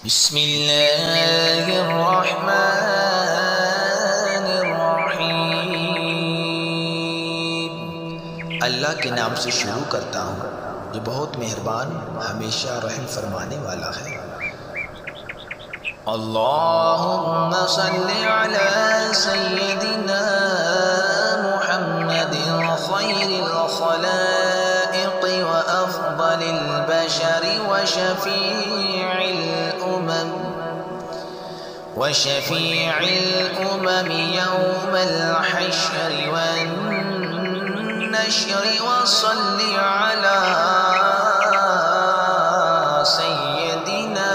बिस्मिल्लाहिर्रहमानिर्रहीम। अल्लाह के नाम से शुरू करता हूँ जो बहुत मेहरबान हमेशा रहम फरमाने वाला है। अल्लाहुम्मा सल्लि अला सय्यदिना मुहम्मदिन खैरिल खलाइक़ व अफ़ज़लिल बशरि व शफ़ीइल उमम यौमल हश्रि वन नश्रि व सल्लि अला सय्यदिना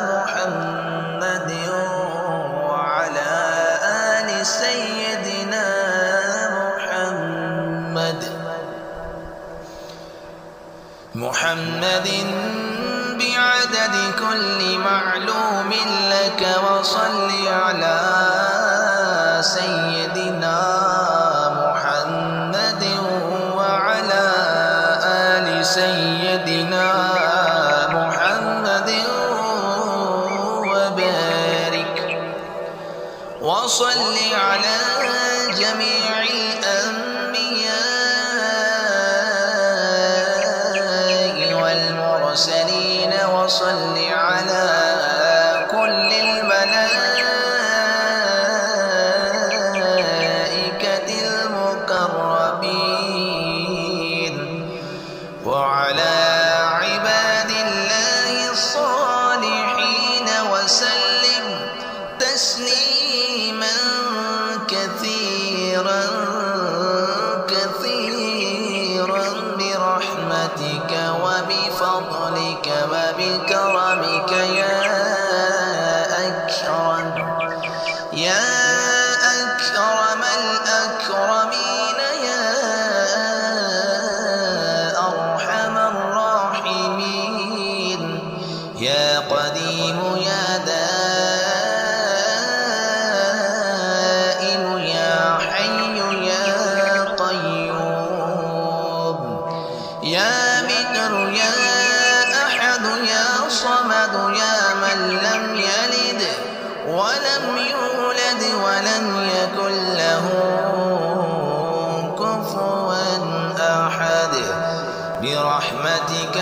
मुहम्मदिन व अला आलि सय्यदिना मुहम्मदिन बिअदद कुल्लि मालूमिन लक व सल्लि अला सय्यदिना मुहम्मदिन व अला आलि सय्यदिना मुहम्मदिन व बारिक व सल्लि अला जमीइल मुरसलीन व सल्लि अला कुल्लिल मलाइकतिल मुक़र्रबीन व अला इबादिल्लाहिस सालिहीन व सल्लिम तस्लीमन कसीरन बिरहमतिक व बिफضلك وبكرمك يا أكرم الأكرمين يا أرحم الراحمين يا قديم يا دائم يا حي يا قيوم يا بكر يا أحد يا صمد يا من لم يلد ولم يولد ولم يكن له كفوا أحد برحمتك